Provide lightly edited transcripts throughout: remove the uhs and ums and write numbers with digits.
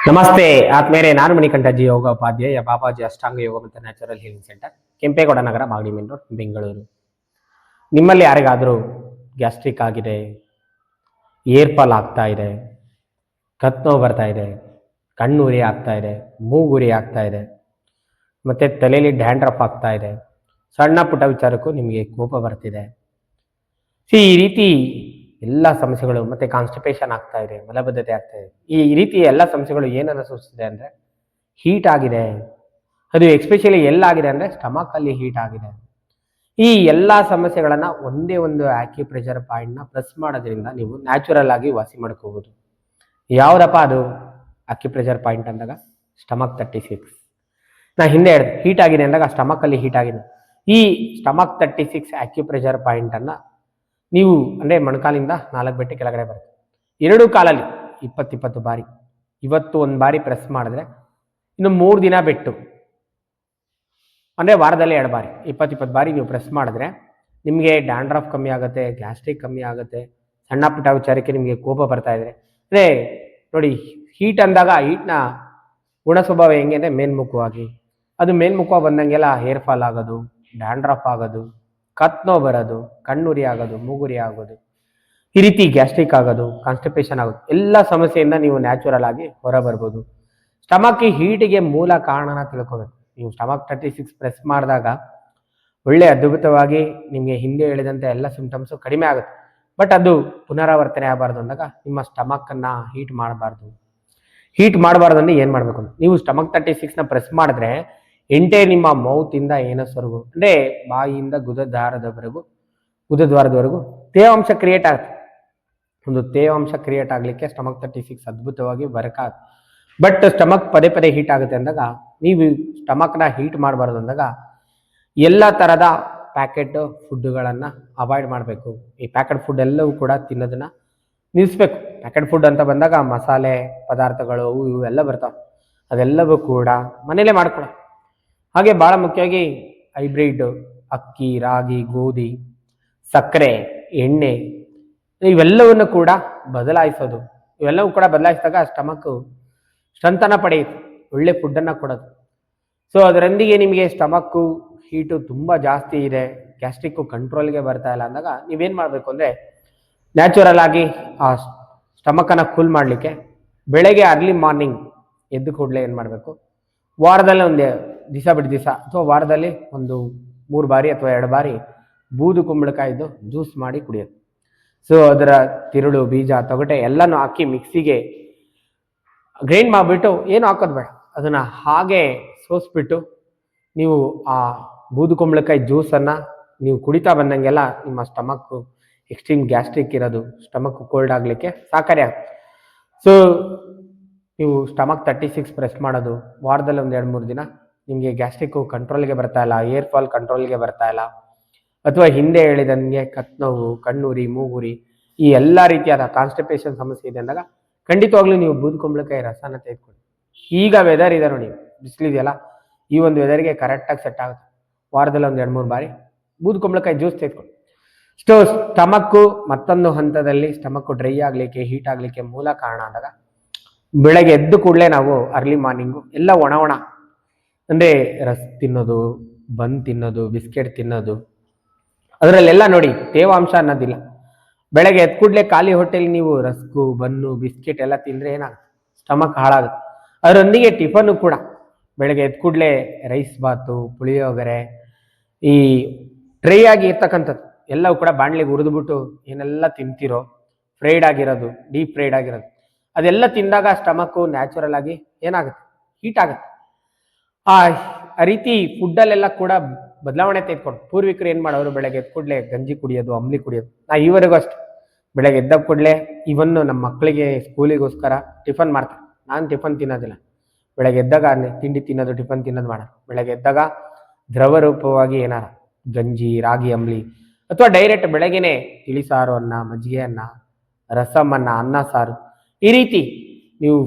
ನಮಸ್ತೆ ಆತ್ಮೇಲೆ ನಾನು ಮಣಿಕಂಠಜಿ ಯೋಗ ಉಪಾಧ್ಯಾಯ ಬಾಬಾಜಿ ಅಷ್ಟಾಂಗ ಯೋಗ ಮತ್ತು ನ್ಯಾಚುರಲ್ ಹೀಲಿಂಗ್ ಸೆಂಟರ್, ಕೆಂಪೇಗೌಡ ನಗರ, ಮಾಗಡಿ ಮೇನ್ ರೋಡ್, ಬೆಂಗಳೂರು. ನಿಮ್ಮಲ್ಲಿ ಯಾರಿಗಾದರೂ ಗ್ಯಾಸ್ಟ್ರಿಕ್ ಆಗಿದೆ, ಏರ್ ಫಾಲ್ ಆಗ್ತಾ ಇದೆ, ಕತ್ ನೋವು ಬರ್ತಾ ಇದೆ, ಕಣ್ಣು ಉರಿ ಆಗ್ತಾ ಇದೆ, ಮೂಗುರಿ ಆಗ್ತಾ ಇದೆ, ಮತ್ತು ತಲೆಯಲ್ಲಿ ಡ್ಯಾಂಡ್ರಫ್ ಆಗ್ತಾ ಇದೆ, ಸಣ್ಣ ಪುಟ್ಟ ವಿಚಾರಕ್ಕೂ ನಿಮಗೆ ಕೋಪ ಬರ್ತಿದೆ, ಈ ರೀತಿ ಎಲ್ಲ ಸಮಸ್ಯೆಗಳು, ಮತ್ತು ಕಾನ್ಸ್ಟಿಪೇಷನ್ ಆಗ್ತಾ ಇದೆ, ಮಲಬದ್ಧತೆ ಆಗ್ತಾ ಇದೆ, ಈ ರೀತಿ ಎಲ್ಲ ಸಮಸ್ಯೆಗಳು ಏನನ್ನು ಸೂಚಿಸಿದೆ ಅಂದರೆ ಹೀಟ್ ಆಗಿದೆ. ಅದು ಎಕ್ಸ್ಪೆಷಲಿ ಎಲ್ಲಾಗಿದೆ ಅಂದರೆ ಸ್ಟಮಕಲ್ಲಿ ಹೀಟ್ ಆಗಿದೆ. ಈ ಎಲ್ಲ ಸಮಸ್ಯೆಗಳನ್ನು ಒಂದೇ ಒಂದು ಆಕ್ಯುಪ್ರೆಷರ್ ಪಾಯಿಂಟ್ನ ಪ್ರೆಸ್ ಮಾಡೋದ್ರಿಂದ ನೀವು ನ್ಯಾಚುರಲ್ ಆಗಿ ವಾಸಿ ಮಾಡ್ಕೋಬೋದು. ಯಾವುದಪ್ಪ ಅದು ಆಕ್ಯುಪ್ರೆಷರ್ ಪಾಯಿಂಟ್ ಅಂದಾಗ ಸ್ಟಮಕ್ 36. ನಾ ಹಿಂದೆ ಹೇಳಿದೆ ಹೀಟ್ ಆಗಿದೆ ಅಂದಾಗ ಸ್ಟಮಕಲ್ಲಿ ಹೀಟ್ ಆಗಿದೆ. ಈ ಸ್ಟಮಕ್ 36 ಆಕ್ಯುಪ್ರೆಷರ್ ಪಾಯಿಂಟನ್ನು ನೀವು ಅಂದರೆ ಮೊಣಕಾಲಿಂದ 4 ಬೆಟ್ಟು ಕೆಳಗಡೆ ಬರುತ್ತೆ, 2 ಕಾಲಲ್ಲಿ 20 ಬಾರಿ. ಇವತ್ತು ಒಂದು ಬಾರಿ ಪ್ರೆಸ್ ಮಾಡಿದ್ರೆ ಇನ್ನು 3 ದಿನ ಬಿಟ್ಟು ಅಂದರೆ ವಾರದಲ್ಲಿ 2 ಬಾರಿ 20 ಬಾರಿ ನೀವು ಪ್ರೆಸ್ ಮಾಡಿದ್ರೆ ನಿಮಗೆ ಡ್ಯಾಂಡ್ರಫ್ ಕಮ್ಮಿ ಆಗುತ್ತೆ, ಗ್ಯಾಸ್ಟ್ರಿಕ್ ಕಮ್ಮಿ ಆಗುತ್ತೆ, ಸಣ್ಣ ಪುಟ್ಟ ವಿಚಾರಕ್ಕೆ ನಿಮಗೆ ಕೋಪ ಬರ್ತಾ ಇದ್ರೆ ಅಂದರೆ ನೋಡಿ, ಹೀಟ್ ಅಂದಾಗ ಹೀಟ್ನ ಗುಣ ಸ್ವಭಾವ ಹೆಂಗೆ ಅಂದರೆ ಮೇಲ್ಮುಖವಾಗಿ, ಅದು ಮೇಲ್ಮುಖವಾಗಿ ಬಂದಂಗೆಲ್ಲ ಹೇರ್ ಫಾಲ್ ಆಗೋದು, ಡ್ಯಾಂಡ್ರಫ್ ಆಗೋದು, ಕತ್ ನೋವು ಬರೋದು, ಕಣ್ಣುರಿ ಆಗೋದು, ಮೂಗುರಿ ಆಗೋದು, ಈ ರೀತಿ ಗ್ಯಾಸ್ಟ್ರಿಕ್ ಆಗೋದು, ಕಾನ್ಸ್ಟಿಪೇಷನ್ ಆಗೋದು, ಎಲ್ಲ ಸಮಸ್ಯೆಯಿಂದ ನೀವು ನ್ಯಾಚುರಲ್ ಆಗಿ ಹೊರ ಬರ್ಬೋದು. ಸ್ಟಮಕ್ ಹೀಟಿಗೆ ಮೂಲ ಕಾರಣನ ತಿಳ್ಕೋಬೇಕು. ನೀವು ಸ್ಟಮಕ್ 36 ಪ್ರೆಸ್ ಮಾಡಿದಾಗ ಒಳ್ಳೆ ಅದ್ಭುತವಾಗಿ ನಿಮಗೆ ಹಿಂದೆ ಹೇಳಿದಂತೆ ಎಲ್ಲ ಸಿಂಪ್ಟಮ್ಸು ಕಡಿಮೆ ಆಗುತ್ತೆ. ಬಟ್ ಅದು ಪುನರಾವರ್ತನೆ ಆಗಬಾರ್ದು ಅಂದಾಗ ನಿಮ್ಮ ಸ್ಟಮಕನ್ನು ಹೀಟ್ ಮಾಡಬಾರ್ದು. ಹೀಟ್ ಮಾಡಬಾರ್ದು ಅಂದರೆ ಏನು ಮಾಡಬೇಕು ಅಂತ, ನೀವು ಸ್ಟಮಕ್ 36ನ ಪ್ರೆಸ್ ಮಾಡಿದ್ರೆ ನಿಮ್ಮ ಮೌತಿಂದ ಏನಸ್ವರೆಗೂ ಅಂದರೆ ಬಾಯಿಯಿಂದ ಗುದದ್ವಾರದವರೆಗೂ ತೇವಾಂಶ ಕ್ರಿಯೇಟ್ ಆಗುತ್ತೆ. ಒಂದು ತೇವಾಂಶ ಕ್ರಿಯೇಟ್ ಆಗಲಿಕ್ಕೆ ಸ್ಟಮಕ್ 36 ಅದ್ಭುತವಾಗಿ ವರ್ಕ್ ಆಗುತ್ತೆ. ಬಟ್ ಸ್ಟಮಕ್ ಪದೇ ಹೀಟ್ ಆಗುತ್ತೆ ಅಂದಾಗ ನೀವು ಸ್ಟಮಕ್ನ ಹೀಟ್ ಮಾಡಬಾರ್ದು ಅಂದಾಗ ಎಲ್ಲ ಥರದ ಪ್ಯಾಕೆಟ್ ಫುಡ್ಗಳನ್ನು ಅವಾಯ್ಡ್ ಮಾಡಬೇಕು. ಈ ಪ್ಯಾಕೆಟ್ ಫುಡ್ ಎಲ್ಲವೂ ಕೂಡ ತಿನ್ನೋದನ್ನು ನಿಲ್ಲಿಸ್ಬೇಕು. ಪ್ಯಾಕೆಟ್ ಫುಡ್ ಅಂತ ಬಂದಾಗ ಮಸಾಲೆ ಪದಾರ್ಥಗಳು ಇವೆಲ್ಲ ಬರ್ತಾವೆ, ಅದೆಲ್ಲವೂ ಕೂಡ ಮನೇಲೇ ಮಾಡ್ಕೊಳ್ಳೋ. ಹಾಗೆ ಭಾಳ ಮುಖ್ಯವಾಗಿ ಹೈಬ್ರಿಡ್ ಅಕ್ಕಿ, ರಾಗಿ, ಗೋಧಿ, ಸಕ್ಕರೆ, ಎಣ್ಣೆ ಇವೆಲ್ಲವನ್ನು ಕೂಡ ಬದಲಾಯಿಸೋದು. ಇವೆಲ್ಲವೂ ಕೂಡ ಬದಲಾಯಿಸಿದಾಗ ಸ್ಟಮಕ್ಕು ಸ್ಟ್ರೆಂತನ್ನು ಪಡೆಯುತ್ತೆ, ಒಳ್ಳೆ ಫುಡ್ಡನ್ನು ಕೊಡೋದು. ಸೊ ಅದರೊಂದಿಗೆ ನಿಮಗೆ ಸ್ಟಮಕ್ಕು ಹೀಟು ತುಂಬ ಜಾಸ್ತಿ ಇದೆ, ಗ್ಯಾಸ್ಟ್ರಿಕ್ಕು ಕಂಟ್ರೋಲ್ಗೆ ಬರ್ತಾ ಇಲ್ಲ ಅಂದಾಗ ನೀವೇನು ಮಾಡಬೇಕು ಅಂದರೆ ನ್ಯಾಚುರಲ್ ಆಗಿ ಆ ಸ್ಟಮಕನ್ನು ಕೂಲ್ ಮಾಡಲಿಕ್ಕೆ ಬೆಳಗ್ಗೆ ಅರ್ಲಿ ಮಾರ್ನಿಂಗ್ ಎದ್ದು ಕೂಡಲೇ ಏನು ಮಾಡಬೇಕು, ವಾರದಲ್ಲಿ ಒಂದು ದಿವಸ ಬಿಟ್ಟು ದಿವಸ ಅಥವಾ ವಾರದಲ್ಲಿ ಒಂದು 3 ಬಾರಿ ಅಥವಾ 2 ಬಾರಿ ಬೂದು ಕುಂಬಳಕಾಯಿದು ಜ್ಯೂಸ್ ಮಾಡಿ ಕುಡಿಯೋದು. ಸೊ ಅದರ ತಿರುಳು, ಬೀಜ, ತೊಗಟೆ ಎಲ್ಲನೂ ಹಾಕಿ ಮಿಕ್ಸಿಗೆ ಗ್ರೈಂಡ್ ಮಾಡಿಬಿಟ್ಟು ಏನು ಹಾಕೋದು ಬೇಡ, ಅದನ್ನು ಹಾಗೆ ಸೋಸ್ಬಿಟ್ಟು ನೀವು ಆ ಬೂದು ಕುಂಬಳಕಾಯಿ ಜ್ಯೂಸನ್ನು ನೀವು ಕುಡಿತಾ ಬಂದಂಗೆಲ್ಲ ನಿಮ್ಮ ಸ್ಟಮಕ್ಕು ಎಕ್ಸ್ಟ್ರೀಮ್ ಗ್ಯಾಸ್ಟ್ರಿಕ್ ಇರೋದು ಸ್ಟಮಕ್ ಕೋಲ್ಡ್ ಆಗಲಿಕ್ಕೆ ಸಹಕಾರಿ ಆಗುತ್ತೆ. ಸೊ ನೀವು ಸ್ಟಮಕ್ 36 ಪ್ರೆಸ್ ಮಾಡೋದು ವಾರದಲ್ಲಿ ಒಂದು 2-3 ದಿನ ನಿಮಗೆ ಗ್ಯಾಸ್ಟ್ರಿಕ್ಕು ಕಂಟ್ರೋಲ್ಗೆ ಬರ್ತಾ ಇಲ್ಲ, ಏರ್ ಫಾಲ್ ಕಂಟ್ರೋಲ್ಗೆ ಬರ್ತಾ ಇಲ್ಲ, ಅಥವಾ ಹಿಂದೆ ಹೇಳಿದಂಗೆ ಕತ್ ನೋವು, ಕಣ್ಣುರಿ, ಮೂಗುರಿ ಈ ಎಲ್ಲ ರೀತಿಯಾದ ಕಾನ್ಸ್ಟಿಪೇಷನ್ ಸಮಸ್ಯೆ ಇದೆ ಅಂದಾಗ ಖಂಡಿತವಾಗ್ಲೂ ನೀವು ಬೂದು ಕುಂಬಳಕಾಯಿ ರಸನ ತೆಗೆದುಕೊಳ್ಳಿ. ಈಗ ವೆದರ್ ಇದೆ ನೋಡಿ, ಬಿಸಿಲಿದೆಯಲ್ಲ, ಈ ಒಂದು ವೆದರ್ಗೆ ಕರೆಕ್ಟಾಗಿ ಸೆಟ್ ಆಗುತ್ತೆ. ವಾರದಲ್ಲಿ ಒಂದು 2-3 ಬಾರಿ ಬೂದು ಕುಂಬಳಕಾಯಿ ಜ್ಯೂಸ್ ತೆಗೆದುಕೊಳ್ಳಿ. ಸ್ಟಮಕ್ಕು ಮತ್ತೊಂದು ಹಂತದಲ್ಲಿ ಸ್ಟಮಕ್ಕು ಡ್ರೈ ಆಗಲಿಕ್ಕೆ, ಹೀಟ್ ಆಗಲಿಕ್ಕೆ ಮೂಲ ಕಾರಣ ಆದಾಗ ಬೆಳಗ್ಗೆ ಎದ್ದು ಕೂಡಲೇ ನಾವು ಅರ್ಲಿ ಮಾರ್ನಿಂಗು ಎಲ್ಲ ಒಣ ಅಂದರೆ ರಸ್ ತಿನ್ನೋದು, ಬನ್ ತಿನ್ನೋದು, ಬಿಸ್ಕೆಟ್ ತಿನ್ನೋದು, ಅದರಲ್ಲೆಲ್ಲ ನೋಡಿ ತೇವಾಂಶ ಅನ್ನೋದಿಲ್ಲ. ಬೆಳಗ್ಗೆ ಎದ್ದು ಕೂಡಲೇ ಖಾಲಿ ಹೊಟ್ಟೆಲಿ ನೀವು ರಸ್ಕು, ಬನ್ನು, ಬಿಸ್ಕೆಟ್ ಎಲ್ಲ ತಿಂದರೆ ಏನಾಗುತ್ತೆ, ಸ್ಟಮಕ್ ಹಾಳಾಗುತ್ತೆ. ಅದರೊಂದಿಗೆ ಟಿಫನ್ನು ಕೂಡ ಬೆಳಗ್ಗೆ ಎದ್ದು ಕೂಡಲೇ ರೈಸ್ ಬಾತು, ಪುಳಿಯೋಗರೆ, ಈ ಡ್ರೈ ಆಗಿ ಇರ್ತಕ್ಕಂಥದ್ದು ಎಲ್ಲವೂ ಕೂಡ ಬಾಣಲಿಗೆ ಹುರಿದ್ಬಿಟ್ಟು ಏನೆಲ್ಲ ತಿಂತೀರೋ, ಫ್ರೈಡ್ ಆಗಿರೋದು, ಡೀಪ್ ಫ್ರೈಡ್ ಆಗಿರೋದು, ಅದೆಲ್ಲ ತಿಂದಾಗ ಸ್ಟಮಕ್ಕು ನ್ಯಾಚುರಲ್ ಆಗಿ ಏನಾಗುತ್ತೆ, ಹೀಟ್ ಆಗುತ್ತೆ. ಆ ರೀತಿ ಫುಡ್ಡಲ್ಲೆಲ್ಲ ಕೂಡ ಬದಲಾವಣೆ ತೆಗೆದುಕೊಂಡು ಪೂರ್ವಿಕರು ಏನು ಮಾಡೋರು, ಬೆಳಗ್ಗೆ ಎದ್ದು ಕೂಡಲೇ ಗಂಜಿ ಕುಡಿಯೋದು, ಅಂಬ್ಲಿ ಕುಡಿಯೋದು. ನಾ ಈವರೆಗೂ ಅಷ್ಟು ಬೆಳಗ್ಗೆ ಎದ್ದ ಕೂಡಲೇ ಇವನ್ನು ನಮ್ಮ ಮಕ್ಕಳಿಗೆ ಸ್ಕೂಲಿಗೋಸ್ಕರ ಟಿಫನ್ ಮಾಡ್ತಾರೆ. ನಾನು ಟಿಫನ್ ತಿನ್ನೋದಿಲ್ಲ. ಬೆಳಗ್ಗೆ ಎದ್ದಾಗ ತಿಂಡಿ ತಿನ್ನೋದು, ಟಿಫನ್ ತಿನ್ನೋದು ಮಾಡೋಣ. ಬೆಳಗ್ಗೆ ಎದ್ದಾಗ ದ್ರವ ರೂಪವಾಗಿ ಏನಾರ ಗಂಜಿ, ರಾಗಿ ಅಂಬ್ಲಿ, ಅಥವಾ ಡೈರೆಕ್ಟ್ ಬೆಳಗ್ಗೆನೆ ತಿಳಿಸಾರು ಅನ್ನ, ಮಜ್ಜಿಗೆ ಅನ್ನ, ರಸಮನ್ನ, ಅನ್ನ ಸಾರು, ಈ ರೀತಿ ನೀವು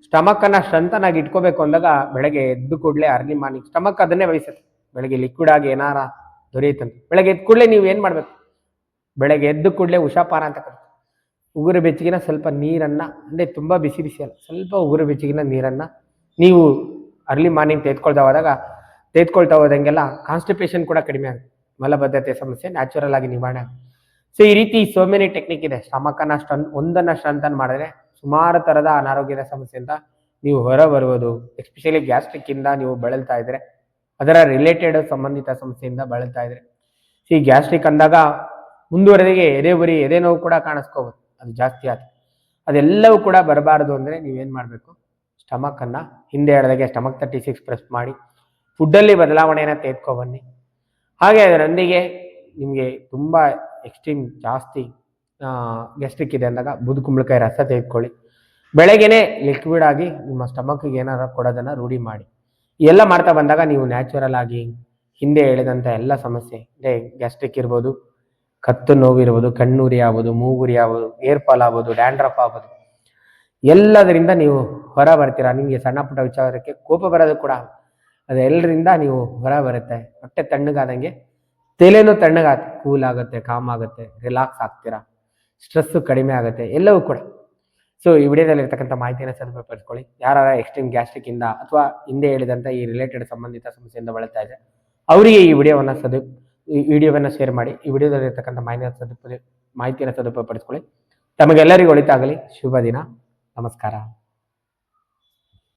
ಸ್ಟಮಕನ್ನು ಸ್ಟ್ರೆಂತನಾಗಿ ಇಟ್ಕೋಬೇಕು ಅಂದಾಗ ಬೆಳಗ್ಗೆ ಎದ್ದು ಕೂಡಲೇ ಅರ್ಲಿ ಮಾರ್ನಿಂಗ್ ಸ್ಟಮಕ್ ಅದನ್ನೇ ವಹಿಸುತ್ತೆ. ಬೆಳಗ್ಗೆ ಲಿಕ್ವಿಡ್ ಆಗಿ ಏನಾರ ದೊರೆಯುತ್ತಂತೆ. ಬೆಳಗ್ಗೆ ಎದ್ದು ಕೂಡಲೇ ನೀವು ಏನು ಮಾಡಬೇಕು, ಬೆಳಗ್ಗೆ ಎದ್ದು ಕೂಡಲೇ ಉಷಾಪಾನ ಅಂತ ಕರೀತಾರೆ. ಉಗುರು ಬೆಚ್ಚಗಿನ ಸ್ವಲ್ಪ ನೀರನ್ನು, ಅಂದರೆ ತುಂಬ ಬಿಸಿ ಬಿಸಿ ಅಲ್ಲ, ಸ್ವಲ್ಪ ಉಗುರು ಬೆಚ್ಚಗಿನ ನೀರನ್ನು ನೀವು ಅರ್ಲಿ ಮಾರ್ನಿಂಗ್ ತೆಗೆದುಕೊಳ್ತಾ ಹೋದಂಗೆಲ್ಲ ಕಾನ್ಸ್ಟಿಪೇಷನ್ ಕೂಡ ಕಡಿಮೆ ಆಗುತ್ತೆ. ಮಲಬದ್ಧತೆ ಸಮಸ್ಯೆ ನ್ಯಾಚುರಲ್ ಆಗಿ ನಿವಾರಣೆ ಆಗುತ್ತೆ. ಸೊ ಈ ರೀತಿ ಸೋ ಮೆನಿ ಟೆಕ್ನಿಕ್ ಇದೆ. ಸ್ಟಮಕನ್ನು ಒಂದನ್ನು ಸ್ಟ್ರೆಂಥನ್ ಮಾಡಿದ್ರೆ ಸುಮಾರು ಥರದ ಅನಾರೋಗ್ಯದ ಸಮಸ್ಯೆಯಿಂದ ನೀವು ಹೊರ ಬರುವುದು, ಎಸ್ಪೆಷಲಿ ಗ್ಯಾಸ್ಟ್ರಿಕ್ಕಿಂದ ನೀವು ಬಳಲ್ತಾ ಇದ್ರೆ, ಅದರ ರಿಲೇಟೆಡ್ ಸಂಬಂಧಿತ ಸಮಸ್ಯೆಯಿಂದ ಬಳಲ್ತಾ ಇದ್ರೆ, ಈ ಗ್ಯಾಸ್ಟ್ರಿಕ್ ಅಂದಾಗ ಮುಂದುವರೆದಿಗೆ ಎದೆ ಉರಿ, ಎದೆ ನೋವು ಕೂಡ ಕಾಣಿಸ್ಕೋಬೋದು. ಅದು ಜಾಸ್ತಿ ಆಯ್ತು. ಅದೆಲ್ಲವೂ ಕೂಡ ಬರಬಾರದು ಅಂದರೆ ನೀವೇನು ಮಾಡಬೇಕು, ಸ್ಟಮಕನ್ನು ಹಿಂದೆ ಹೇಳಿದಾಗೆ ಸ್ಟಮಕ್ 36 ಪ್ರೆಸ್ ಮಾಡಿ ಫುಡ್ಡಲ್ಲಿ ಬದಲಾವಣೆಯನ್ನು ತೆಗೆದುಕೊಬನ್ನಿ. ಹಾಗೆ ಅದರೊಂದಿಗೆ ನಿಮಗೆ ತುಂಬ ಎಕ್ಸ್ಟ್ರೀಮ್ ಜಾಸ್ತಿ ಗ್ಯಾಸ್ಟ್ರಿಕ್ ಇದೆ ಅಂದಾಗ ಬೂದುಕುಂಬಳಕಾಯಿ ರಸ ತೆಗೆದುಕೊಳ್ಳಿ. ಬೆಳಗ್ಗೆನೆ ಲಿಕ್ವಿಡ್ ಆಗಿ ನಿಮ್ಮ ಸ್ಟಮಕ್ಗೆ ಏನಾರು ಕೊಡೋದನ್ನು ರೂಢಿ ಮಾಡಿ. ಎಲ್ಲ ಮಾಡ್ತಾ ಬಂದಾಗ ನೀವು ನ್ಯಾಚುರಲ್ ಆಗಿ ಹಿಂದೆ ಹೇಳಿದಂಥ ಎಲ್ಲ ಸಮಸ್ಯೆ, ಅಂದರೆ ಗ್ಯಾಸ್ಟ್ರಿಕ್ ಇರ್ಬೋದು, ಕತ್ತು ನೋವಿರ್ಬೋದು, ಕಣ್ಣುರಿ ಆಗ್ಬೋದು, ಮೂಗುರಿ ಆಗ್ಬೋದು, ಏರ್ ಫಾಲ್ ಆಗ್ಬೋದು, ಡ್ಯಾಂಡ್ರಫ್ ಆಗ್ಬೋದು, ಎಲ್ಲದರಿಂದ ನೀವು ಹೊರ ಬರ್ತೀರಾ. ನಿಮಗೆ ಸಣ್ಣ ಪುಟ್ಟ ವಿಚಾರಕ್ಕೆ ಕೋಪ ಬರೋದು ಕೂಡ ಅದೆಲ್ಲರಿಂದ ನೀವು ಹೊರ ಬರುತ್ತೆ. ಹೊಟ್ಟೆ ತಣ್ಣಗಾದಂಗೆ ತಲೆನೂ ತಣ್ಣಗಾಗುತ್ತೆ, ಕೂಲ್ ಆಗುತ್ತೆ, ಕಾಮ್ ಆಗುತ್ತೆ, ರಿಲ್ಯಾಕ್ಸ್ ಆಗ್ತೀರಾ, ಸ್ಟ್ರೆಸ್ಸು ಕಡಿಮೆ ಆಗುತ್ತೆ, ಎಲ್ಲವೂ ಕೂಡ. ಸೊ ಈ ವಿಡಿಯೋದಲ್ಲಿರ್ತಕ್ಕಂಥ ಮಾಹಿತಿಯನ್ನು ಸದುಪಯೋಗಪಡಿಸ್ಕೊಳ್ಳಿ. ಯಾರು ಎಕ್ಸ್ಟ್ರೀಮ್ ಗ್ಯಾಸ್ಟ್ರಿಕ್ಕಿಂದ ಅಥವಾ ಹಿಂದೆ ಹೇಳಿದಂಥ ಈ ರಿಲೇಟೆಡ್ ಸಂಬಂಧಿತ ಸಮಸ್ಯೆಯಿಂದ ಬಳಲ್ತಾ ಇದೆ ಅವರಿಗೆ ಈ ವಿಡಿಯೋವನ್ನು ಶೇರ್ ಮಾಡಿ. ಈ ವಿಡಿಯೋದಲ್ಲಿರ್ತಕ್ಕಂಥ ಮಾಹಿತಿಯನ್ನು ಸದುಪಯೋಗಪಡಿಸ್ಕೊಳ್ಳಿ. ತಮಗೆಲ್ಲರಿಗೂ ಒಳಿತಾಗಲಿ. ಶುಭ ದಿನ. ನಮಸ್ಕಾರ.